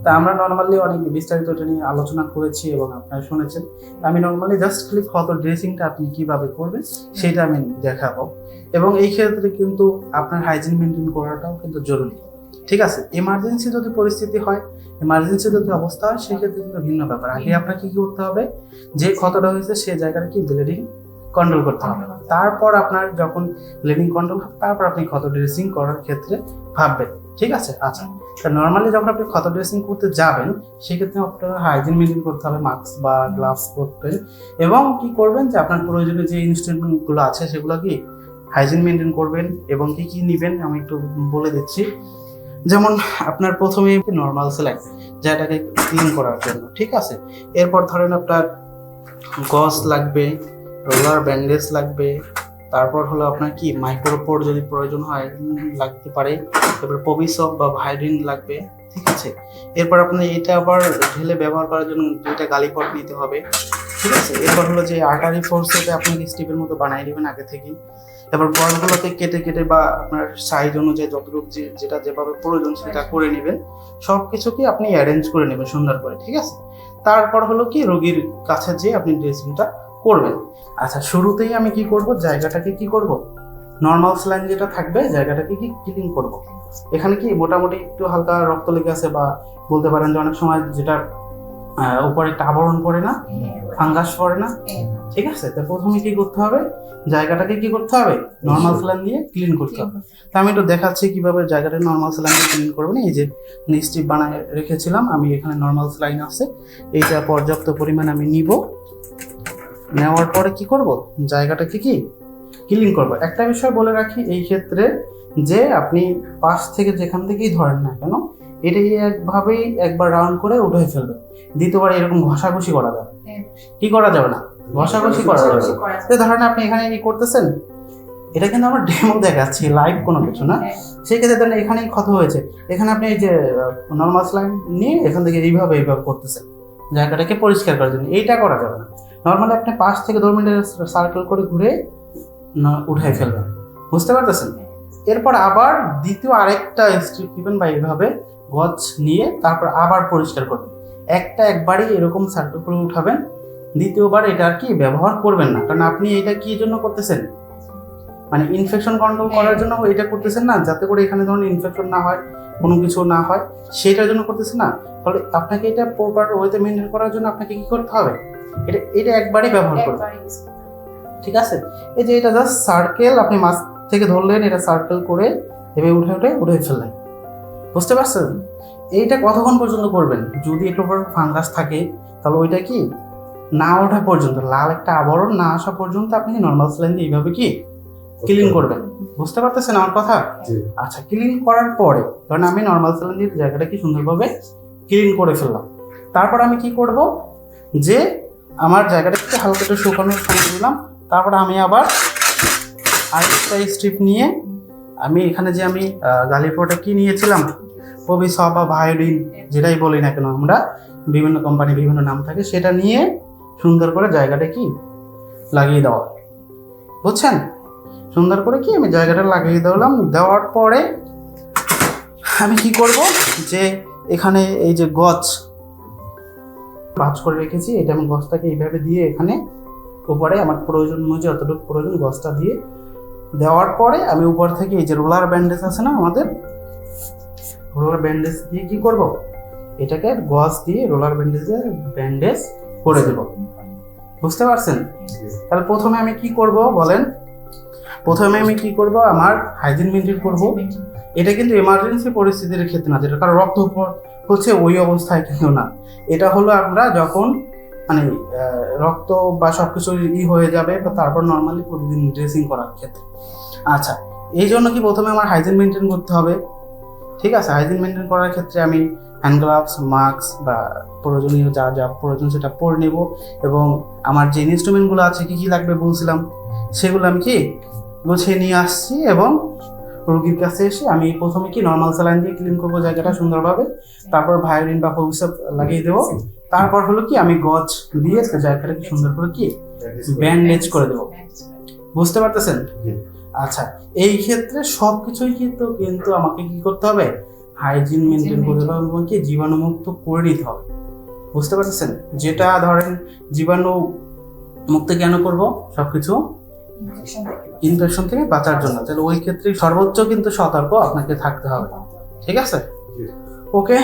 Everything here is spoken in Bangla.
তা আমরা নর্মালি অনেক বিস্তারিত এটা নিয়ে আলোচনা করেছি এবং আপনারা শুনেছেন। আমি নর্মালি জাস্ট খালি ক্ষত ড্রেসিংটা আপনি কিভাবে করবেন সেটা আমি দেখাবো। এবং এই ক্ষেত্রে কিন্তু আপনার হাইজিন মেনটেন করাটাও কিন্তু জরুরি, ঠিক আছে। এমার্জেন্সি যদি পরিস্থিতি হয়, এমার্জেন্সি যদি অবস্থা হয়, সেক্ষেত্রে কিন্তু ভিন্ন ব্যাপার। আগে আপনাকে কি করতে হবে, যে ক্ষতটা হয়েছে সে জায়গাটা কি ব্লিডিং কন্ট্রোল করতে হবে। তারপর আপনার যখন ব্লিডিং কন্ট্রোল হবে, তারপর আপনি ক্ষত ড্রেসিং করার ক্ষেত্রে ভাববেন, ঠিক আছে। আচ্ছা, তা নর্মালি যখন আপনি ক্ষত ড্রেসিং করতে যাবেন, সেক্ষেত্রে আপনার হাইজিন মেনটেন করতে হবে, মাস্ক বা গ্লাভস পরবেন এবং কি করবেন যে আপনার প্রয়োজনীয় যে ইনস্ট্রুমেন্টগুলো আছে সেগুলো কি হাইজিন মেনটেন করবেন। এবং কি কি নেবেন আমি একটু বলে দিচ্ছি। যেমন আপনার প্রথমে নর্মাল সেলাইন, যেটাকে ক্লিন করার জন্য, ঠিক আছে। এরপর ধরেন আপনার গজ লাগবে, রোলার ব্যান্ডেজ লাগবে, তারপর হলো আপনার কি মাইক্রোপোর যদি প্রয়োজন হয় লাগতে পারে, তারপর পবিসক বা ভাইরিন লাগবে, ঠিক আছে। এরপর আপনার এটা আবার ঢেলে ব্যবহার করার জন্য দুইটা গালিপট নিতে হবে, ঠিক আছে। এরপর হলো যে আর্টারি ফোর্সেতে আপনি স্টিপের মতো বানিয়ে নেবেন আগে থেকেই। এবার বলগুলোকে কেটে কেটে বা আপনার সাইজ অনুযায়ী যতটুকু যেটা যেভাবে প্রয়োজন সেটা করে নেবেন। সব কিছুকে আপনি অ্যারেঞ্জ করে নেবেন সুন্দর করে, ঠিক আছে। তারপর হলো কি রোগীর কাছে যেয়ে আপনি ড্রেসিংটা করবেন। আচ্ছা, শুরুতেই আমি কি করব, জায়গাটাকে কি করব, নর্মাল স্যালাইন যেটা থাকবে জায়গাটাকে কি ক্লিন করব। এখানে কি মোটামুটি একটু হালকা রক্ত লেগে আছে, বা বলতে পারেন যে অনেক সময় যেটা উপরে একটা আবরণ পড়ে না, ফাঙ্গাস পড়ে না, ঠিক আছে। তো প্রথমে কি করতে হবে, জায়গাটাকে কি করতে হবে, নর্মাল স্যালাইন দিয়ে ক্লিন করতে হবে। তা আমি একটু দেখাচ্ছি কিভাবে জায়গাটা নর্মাল স্যালাইন দিয়ে ক্লিন করবেন। এই যে স্ট্রিপ বানায় রেখেছিলাম আমি, এখানে নর্মাল স্যালাইন আছে, এইটা পর্যাপ্ত পরিমাণ আমি নিব। নেওয়ার পরে কি করব, জায়গাটাকে কি ক্লিন করব। একটা বিষয় বলে রাখি এই ক্ষেত্রে, যে আপনি পাশ থেকে যেখান থেকেই ধরেন না কেন, এটাই একভাবেই একবার রাউন্ড করে উঠে ফেলবেন। দ্বিতীয়বার এরকম ঘষাঘষি করা যাবে, কি করা যাবে না, ঘষাঘষি করা যাবে। ধরেন আপনি এখানে কি করতেছেন, এটা কিন্তু আমার ডেমো দেখাচ্ছি, লাইভ কোনো কিছু না। সেই ক্ষেত্রে ধরেন এখানেই ক্ষত হয়েছে, এখানে আপনি এই যে নর্মাল স্যালাইন নিয়ে এখান থেকে এইভাবে করতেছেন জায়গাটাকে পরিষ্কার করার জন্য, এইটা করা যাবে না। নর্মালি আপনি 5 থেকে 10 মিনিট সার্কেল করে ঘুরে উঠাই ফেলবেন, বুঝতে পারতেছেন। এরপর আবার দ্বিতীয় আরেকটা স্ট্রিপ নেবেন বা এইভাবে গজ নিয়ে তারপর আবার পরিষ্কার করবেন। একবারই এরকম সার্কেল করে উঠাবেন, দ্বিতীয়বার এটা আর কি ব্যবহার করবেন না। কারণ আপনি এটা কি জন্য করতেছেন, মানে ইনফেকশন কন্ট্রোল করার জন্য এটা করতেছেন না, যাতে করে এখানে ধরুন ইনফেকশন না হয়, কোনো কিছু না হয়, সেটার জন্য করতেছেন না। ফলে আপনাকে এটা প্রপার ওয়েতে মেনটেন করার জন্য আপনাকে কি করতে হবে, এটা একবারই ব্যবহার করবেন, ঠিক আছে। এই যে এটা জাস্ট সার্কেল, আপনি মাছ থেকে ধরলেন, এটা সার্কেল করে এভাবে উঠে ফেললেন, বুঝতে পারছেন। এইটা কতক্ষণ পর্যন্ত করবেন, যদি একটু ফাঙ্গাস থাকে তাহলে ওইটা কি না ওঠা পর্যন্ত, লাল একটা আবরণ না আসা পর্যন্ত আপনি নর্মাল স্যালাইন দিয়ে এইভাবে কি ক্লিন করবেন, বুঝতে পারতেছেন আমার কথা। আচ্ছা, ক্লিন করার পরে ধরেন আমি নর্মাল স্যালাইন দিয়ে জায়গাটা কি সুন্দরভাবে ক্লিন করে ফেললাম। তারপর আমি কি করব, যে আমার জায়গাটা একটু হালকা একটু শুকানোর সময় দিলাম। তারপর আমি আবার আরেকটা স্ট্রিপ নিয়ে আমি এখানে যে আমি গালিপটা কি নিয়েছিলাম, পবিসক বা ভায়োলিন যেটাই বলি না কেন আমরা, বিভিন্ন কোম্পানি বিভিন্ন নাম থাকে, সেটা নিয়ে সুন্দর করে জায়গাটা কি লাগিয়ে দেওয়া, বুঝছেন। সুন্দর করে কি আমি জায়গাটা লাগিয়ে দিলাম। দেওয়ার পরে আমি কি করব, যে এখানে এই যে গজ ভাঁজ করে রেখেছি, এটা আমি গজটাকে এইভাবে দিয়ে এখানে উপরে আমার প্রয়োজন অনুযায়ী যতটুকু প্রয়োজন গজটা দিয়ে দেওয়ার পরে আমি উপর থেকে এই যে রোলার ব্যান্ডেজ আছে না আমাদের, রোলার ব্যান্ডেজ দিয়ে কি করব, এটাকে গজ দিয়ে রোলার ব্যান্ডেজ করে দেব, বুঝতে পারছেন। তাহলে প্রথমে আমি কি করব বলেন, প্রথমে আমি কি করব, আমার হাইজিন মেনটেন করব। এটা কিন্তু এমার্জেন্সি পরিস্থিতির ক্ষেত্রে না, যেটা কারণ রক্ত হচ্ছে ওই অবস্থায় কিন্তু না। এটা হলো আমরা যখন মানে রক্ত বা সবকিছু হয়ে যাবে, বা তারপর নর্মালি প্রতিদিন ড্রেসিং করার ক্ষেত্রে। আচ্ছা, এই জন্য কি প্রথমে আমার হাইজিন মেনটেন করতে হবে, ঠিক আছে। হাইজিন মেনটেন করার ক্ষেত্রে আমি হ্যান্ড গ্লাভস, মাস্ক বা প্রয়োজনীয় যা যা প্রয়োজন সেটা পরে নেব। এবং আমার যে ইনস্ট্রুমেন্টগুলো আছে কি কি লাগবে বলছিলাম, সেগুলো আমি কি গুছিয়ে নিয়ে আসছি। এবং রোগীর কাছে এসে আমি প্রথমে কি নর্মাল স্যালাইন দিয়ে ক্লিন করবো জায়গাটা সুন্দরভাবে, তারপর ভায়োলিন বা পবিসক লাগিয়ে দেবো। তারপর হলো কি আমি গজ দিয়ে জায়গাটা কি সুন্দর করে কি ব্যান্ডেজ করে দেবো, বুঝতে পারতেছেন। আচ্ছা, এই ক্ষেত্রে সবকিছুই কিন্তু আমাকে কি করতে হবে, হাইজিন মেনটেন করতে হবে এবং কি জীবাণুমুক্ত করে নিতে হবে। বুঝতে পারছেন? যেটা ধরেন জীবাণু মুক্ত কেন করব, সবকিছু ইনফেকশন থেকে বাঁচার জন্য। তাহলে ওই ক্ষেত্রে সর্বোচ্চ কিন্তু সতর্ক আপনাকে থাকতে হবে। ঠিক আছে? ওকে।